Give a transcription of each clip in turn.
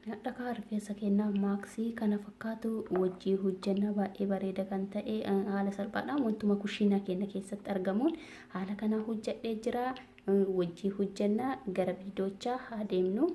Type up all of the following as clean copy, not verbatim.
Dhaqaa rifeensa keenyaa maaksii kana fakkaatu wajjii hojjannaa baay'ee bareeda kan ta'e haala salphaadhaan wantuma kushiinaa keenya keessatti argamuun haala kana hojjadhee jira. Wajjii hojjannaa gara viidiyoochaa haa deemnu.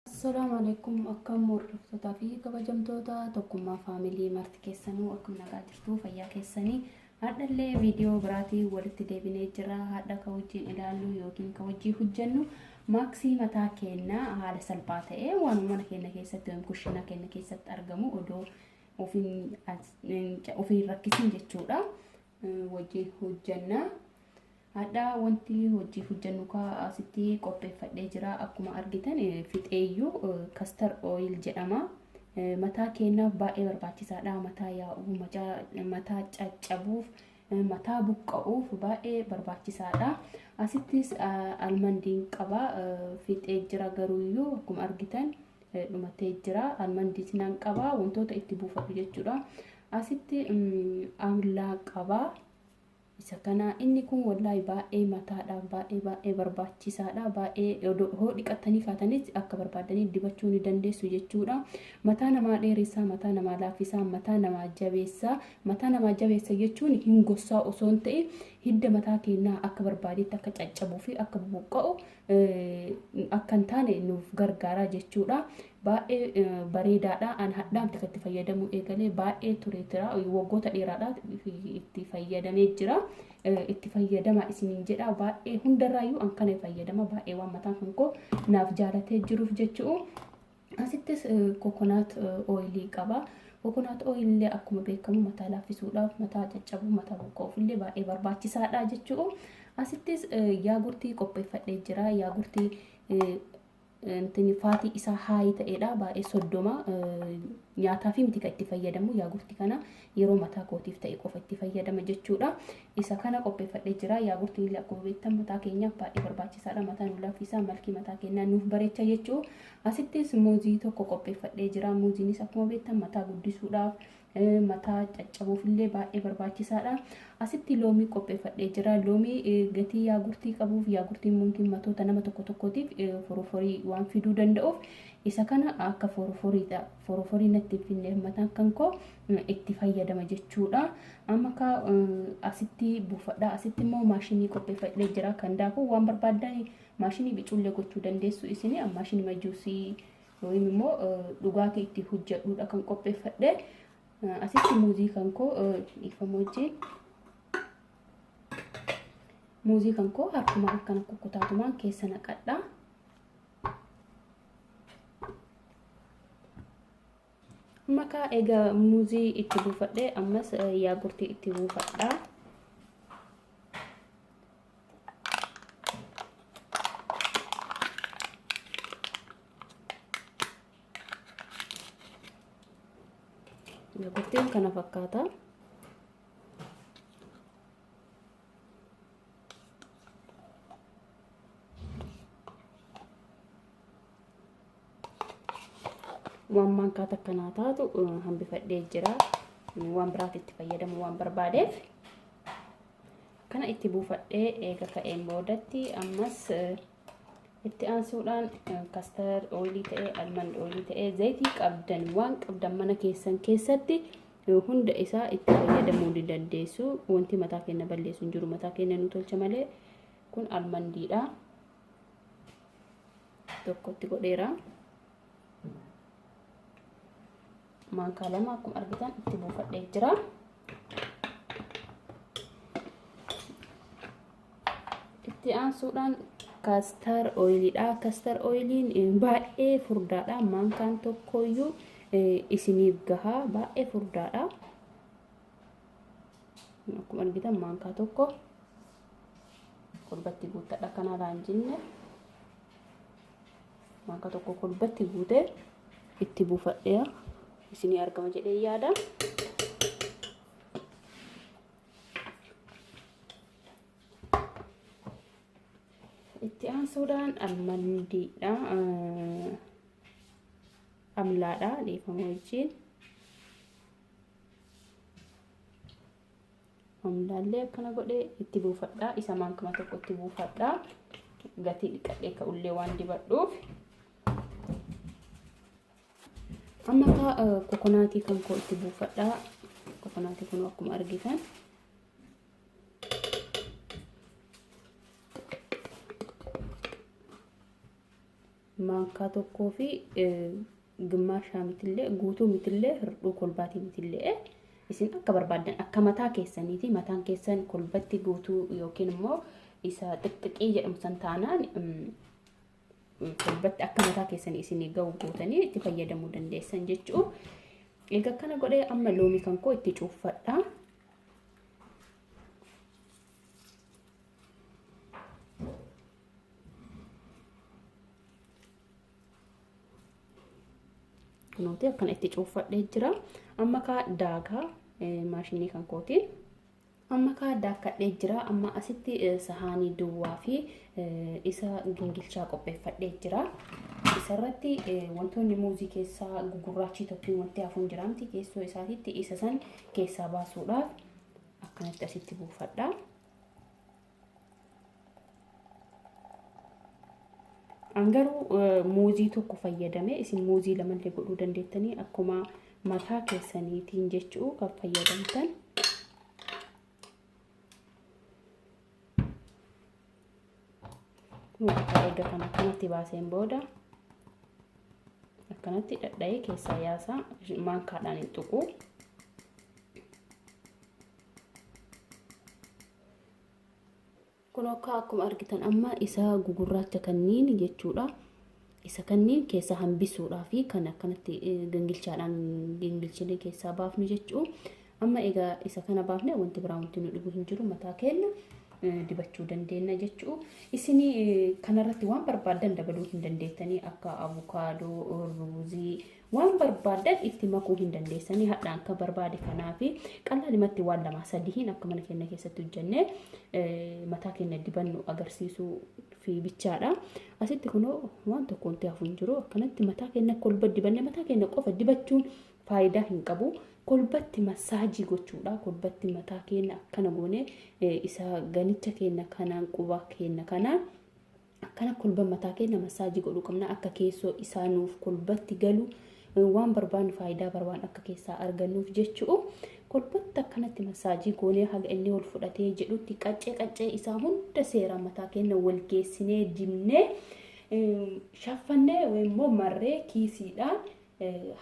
Assalamu alaikum akkam hordoftoota fi kabajamtoota tokkummaa faamilii marti keessanuu akkam nagaa jirtu fayyaa keessanii. Hadhallee viidiyoo biraatii walitti deebinee jira. Hadha ka wajjin ilaallu yookiin ka wajjii hojjannu maaksii mataa keenyaa haala salphaa ta'e waan mana keenya keessatti kushiina keenya keessatti argamu odoo ofiin rakkisin jechuudha. Wajjii hojjanna. Hadha wanti hojii hojjannu asitti qopheeffadhee jira. Akkuma argitan fixeeyyuu castor oil jedhama. Mataa keenyaaf baay'ee barbaachisaadha. Mataa yaa'uu, mataa caccabuuf, mataa buqqa'uuf baay'ee barbaachisaadha. Asittis almandiin qaba. Fixee jira garuuyyuu akkuma argitan dhumatee jira. Almandiis nan qaba. Wantoota itti buufadhu jechuudha. Asitti amlaa qaba. Isa kana inni kun wallahi baay'ee mataadhaaf baay'ee barbaachisaadha. Baay'ee hoo dhiqattanii kaatanis akka barbaadanii dibachuu ni dandeessu jechuudha. Mataa namaa dheeressaa, mataa namaa laaffisaa, mataa namaa jabeessaa. Mataa namaa jabeessa jechuun hin gossaa osoo hin ta'in hidda mataa keenyaa akka barbaadetti akka caccabuu fi akka buqqa'u akka hin taane nuuf gargaara jechuudha. Baay'ee bareedaadha. An hadhaamti kan itti fayyadamu eegalee baay'ee tureetira. Waggoota dheeraadhaaf itti fayyadamee jira. Itti fayyadama isiniin jedha. Baay'ee hundarraayyuu an kana fayyadama. Baay'ee waan mataan kan koo naaf jaalatee jiruuf jechuudha. Asittis kokonaat ooyilii qaba. Kokonaat ooyilii akkuma beekamu mataa laaffisuudhaaf, mataa caccabuu, mataa buqqa'uuf illee baay'ee barbaachisaadha jechuudha. Asittis yaagurtii qopheeffadhee jira. Yaagurtii faatii isaa haayii ta'edha. Baay'ee soddoma. Nyaataa fi miti kan itti fayyadamu yaagurtii kana yeroo mataa kootiif ta'e qofa itti fayyadama jechuudha. Isa kana qopheeffadhee jira. Yaagurtiin illee akkuma beektan mataa keenyaaf baay'ee barbaachisaadha. Mataa nu laaffisaa, malkii mataa keenyaa nuuf bareecha jechuudha. Asittis muuzii tokko qopheeffadhee jira. Muuziinis akkuma beektan mataa guddisuudhaaf, mataa caccabuuf illee baay'ee barbaachisaadha. Asitti loomii qopheeffadhee jira. Loomii gatii yaagurtii qabuuf yaagurtiin mungkin matoota nama tokko tokkootiif foroforii waan fiduu danda'uuf isa kana akka foroforiidha. Foroforii natti finne mataan kan koo itti fayyadama jechuudha. Amma ka asitti buufadha. Asitti immoo maashinii qopheeffadhee jira. Kan daakuu waan barbaadan maashinii bicullee gochuu dandeessu isini. Maashinii majuusii yookiin immoo dhugaatii itti hojjedhuudha kan qopheeffadhe. Asitti muuzii kan koo dhiifama wajjin muuzii kan koo harkuma akkana kukkutaatumaan keessa naqadha. Maka egaa muuzii itti buufadhe ammas yaagurtii itti buufadha. Yaagurtiin kana fakkaata. Waan maankaata akkanaa taatu hambifadhee jira. Waan biraatti itti fayyadamu waan barbaadeef kana itti buufadhee eega ka'een boodatti ammas itti aansuudhaan castor oilii ta'ee, almond oilii ta'ee, zayitii qabdan waan qabdan mana keessan keessatti hunda isaa itti fayyadamuu ni dandeessu. Wanti mataa keenya balleessu hin jiru. Mataa keenya nu tolcha malee. Kun almondiidha. Tokkotti godheera. Maankaa lama akkuma argitan itti buufadhee jira. Itti aansuudhaan castor oiliidha. Castor oiliin baay'ee furdaadha. Maankaan tokkoyyuu isiniif gahaa baay'ee furdaadha. Akkuma argitan maankaa tokko kolbatti guutadha. Kanarraan jinne maankaa tokko kolbatti guutee itti buufadhee isinii argama jedhee yaada. Itti aansuudhaan almandiidha. Amlaadha dhiifama wajjin. Amlaallee akkana godhee itti buufadha. Isa maankama tokko itti buufadha. Gatii dhiqadhee ka'ullee waan dibadhuuf Amma kokonaatii kan koo itti buufadha. Kokonaatii kun akkuma argitan maankaa tokkoo fi gimmaashaa mitillee guutuu mitillee hirduu kolbaatii mitillee isin akka barbaadan akka mataa keessaniiti. Mataan keessan kolbatti guutuu yookiin immoo isa xixiqqii jedhamu san taanaan kolbatti akka mataa keessanii isin ga'u gootanii itti fayyadamuu dandeessan jechuu. Egaa kana godhee amma loomii kan koo itti cuuffadha. Kunuuti akkana itti cuuffadhee jira. Amma daagaa maashinii kan kooti. Amma daakadhee jira. Amma asitti sahaanii duwwaa fi isa gingilchaa qopheeffadhee jira. Isarratti wantoonni muuzii keessaa gugurraachii tokko wanti hafuun jiraamti keessoo isaatitti isa san keessaa baasuudhaaf akkanatti asitti buufadha. Angaruu muuzii tokko fayyadame isin muuzii lamallee godhuu dandeettanii akkuma mataa keessaniitiin jechuu kan fayyadamtan. Egaa kanatti baaseen booda akkanatti dhadha'ee keessaa yaasaa maankaadhaan hin tuqu. Kun akkuma argitan amma isa gugurraacha kanniin jechuudha. Isa kanniin keessa hambisuudhaa fi kan akkanatti gingilchaadhaan gingilchine keessaa baafnu jechuu. Amma egaa isa kana baafne wanti biraa wanti nu dhibu hin jiru. Mataa keenya dibachuu dandeenya jechuu. Isini kanarratti waan barbaadan dabaluu hin dandeettanii akka avukaadoo, ruuzii waan barbaadan itti makuu hin dandeessanii hadhaan akka barbaade kanaafi qal'aadhumatti waan lama sadiin akka mana keenya keessatti hojjennee mataa keenya dibannu agarsiisuu fi bichaadha. Asitti kunoo waan tokko wanti hafu hin jiru. Akkanatti mataa keenya kolba dibanne mataa keenya qofa dibachuun faayidaa hin qabu. Kolbatti masaajii gochuudha. Kolbatti mataa keenya akkana goone isa ganicha keenya kanaan quba keenya kanaan akkana kolba mataa keenya masaajii godhuu qabna. Akka keessoo isaa nuuf kolbatti galu waan barbaannu faayidaa barbaan akka keessaa argannuuf jechuu. Kolbatti akkanatti masaajii goonee haga inni ol fudhatee jedhutti qaccee isaa hunda seera mataa keenya wal geessinee dibnee shaffannee immoo marree kiisiidhaan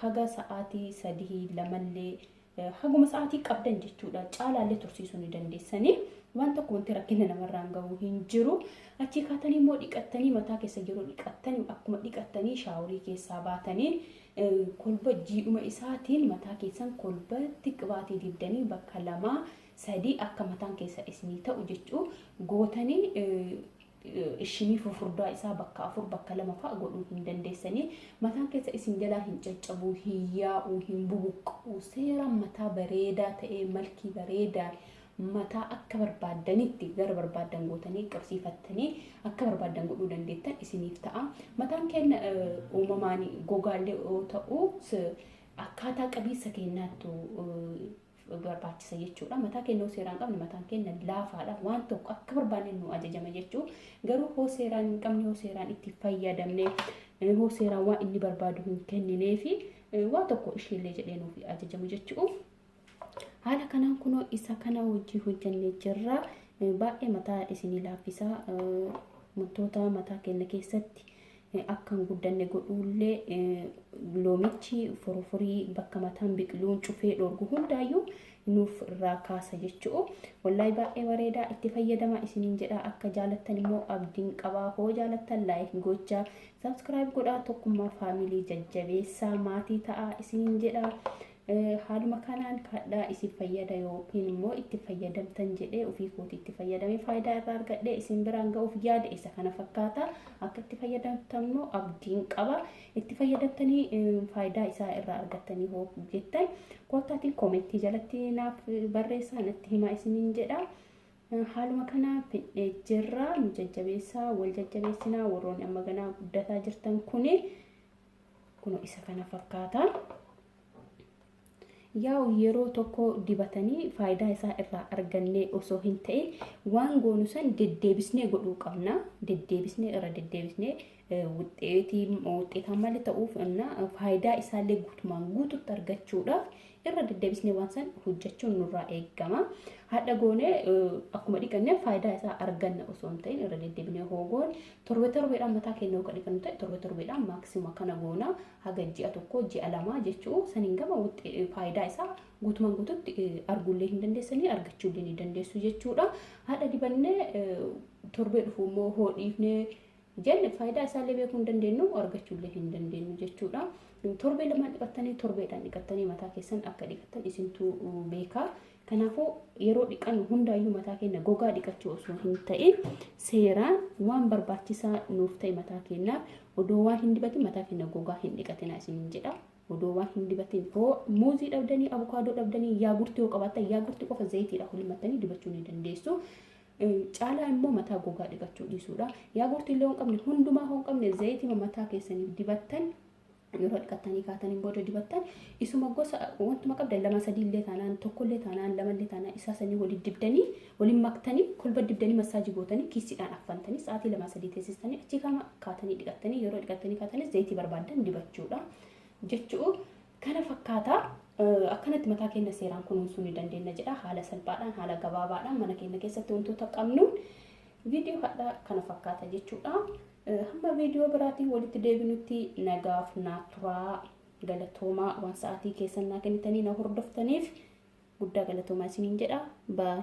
haga sa'aatii 3-2 haguma sa'aatii qabdan jechuudha. Caalaallee tursiisuu ni dandeessanii. Waan tokko wanti rakkina namarraan gahuu hin jiru. Achii kaatanii immoo dhiqattanii mataa keessa jiru dhiqattanii akkuma dhiqattanii shaaworii keessaa baatanii kolba jiidhuma isaatiin mataa keessan kolbatti qibaatii dibdanii bakka 2-3 akka mataan keessa isinii ta'u jechuu gootanii ishinii furdaa isaa bakka 4 bakka 2 fa'a godhuu hin dandeessanii. Mataan keessa isin jalaa hin caccabuu, hin yaa'uu, hin bubuqqa'u. Seeraan mataa bareedaa ta'ee malkii bareedaa mataa akka barbaadanitti gara barbaadan gootanii qabsiifattanii akka barbaadan godhuu dandeettan isiniif ta'a. Mataan keenya uumamaan gogaallee yoo ta'u akkaataa qabiinsa keenyaattu barbaachisa jechuudha. Mataa keenya seeraan qabne mataan keenya laafaadha. Waan tokko akka barbaanne nu ajajama jechuu. Garuu hoo seeraan hin qabne hoo seeraan itti fayyadamne hoo seeraan waan inni barbaadu hin kenninee fi waan tokko ishiillee jedhee nuuf ajajamu jechuu. Haala kanaan kunoo isa kana hojii hojjannee jirra. Baay'ee mataa isinii laaffisaa. Wantoota mataa keenya keessatti akka hin guddanne godhuullee loomichi foroforii bakka mataan biqiluun cufee dhorgu hundaayyuu nuuf irraa kaasa jechuu. Wallahi baay'ee bareedaa itti fayyadama isiniin jedha. Akka jaalattan immoo abdiin qabaa. Hoo jaalattan laayik gochaa subscribe godhaa. Tokkummaa faamilii jajjabeessaa maatii ta'a isiniin jedha. Haaluma kanaan kadhaa isin fayyada yookiin immoo itti fayyadamtan jedhee ofii kooti itti fayyadamee faayidaa irraa argadhee isin biraan ga'uuf yaada isa kana fakkaata. Akka itti fayyadamtan immoo abdiin qaba. Itti fayyadamtanii faayidaa isaa irraa argattanii hoo jettan kootaatiin koomentii jalatti naaf barreessaa natti himaa isiniin jedha. Haaluma kanaan fidhee jirra. Nu jajjabeessaa wal jajjabeessinaa. Warroonni amma ganaa guddataa jirtan kuni kunoo isa kana fakkaata. Yaa'u yeroo tokko dibatanii faayidaa isaa irraa argannee osoo hin ta'in waan goonu san deddeebisnee godhuu qabna. Deddeebisnee irra deddeebisnee ውጤታማ ta'uuf እና faayidaa isaallee guutumaan guututti argachuudhaaf irra deddeebisnee waan san hojjechuun nurraa eegama. Haadha goonee akkuma dhiqannee faayidaa isaa arganna osoo hin ta'in irra deddeebinee hoogoon torbeedhaan mataa keenya akka dhiqannu ta'e torbeedhaan maaksima kana goona haga ji'a tokko ji'a lama jechuu saniin gama faayidaa isaa guutumaan guututti arguullee hin dandeessanii argachuullee ni dandeessu jechuudha. Haadha dibannee torbee dhufu immoo hoodhiifnee jenne faayidaa isaallee beekuu hin dandeenyu argachuullee hin dandeenyu jechuudha. Torbee lamaan dhiqattanii torbeedhaan dhiqattanii mataa keessan akka dhiqattan isintu beeka. Kanaafuu yeroo dhiqannu hundaayyuu mataa keenya gogaa dhiqachuu osoo hin ta'in seeraan waan barbaachisaa nuuf ta'e mataa keenyaaf odoo waan hin dibatin mataa keenya gogaa hin dhiqatina isin jedha. Odoo waan hin dibatin muuzii dhabdanii abukaadoo dhabdanii yaagurtii yoo qabaattan yaagurtii qofa zayitiidhaan waliin dibachuu ni dandeessu. Caalaa immoo mataa gogaa dhiqachuu dhiisuudha. Yaagurtii illee hin qabne hundumaa hin qabne zayitii mataa keessaniif dibattan yeroo dhiqattanii kaatanii booda dibattan isuma gosa wantuma qabdan 2-3 illee taanaan tokko illee taanaan 2 illee taanaan isaa sanii waliin dibdanii waliin maktanii kolba dibdanii masaajii gootanii kiisiidhaan affantanii sa'aatii 2-3 teessistanii achi kama kaatanii dhiqattanii yeroo dhiqattanii kaatanii zayitii barbaadan dibachuudha jechuu kana fakkaata. Akkanatti mataa keenya seeraan kunuunsuu ni dandeenya jedha. Haala salphaadhaan haala gabaabaadhaan mana keenya keessatti wantoota qabnuun viidiyoo hadhaa kana fakkaata jechuudha. Hamma viidiyoo biraatiin walitti deebinutti nagaaf naaturaa galatoomaa waan sa'aatii keessan naa kennitanii na hordoftaniif guddaa galatoomaa isiniin jedha. Baay.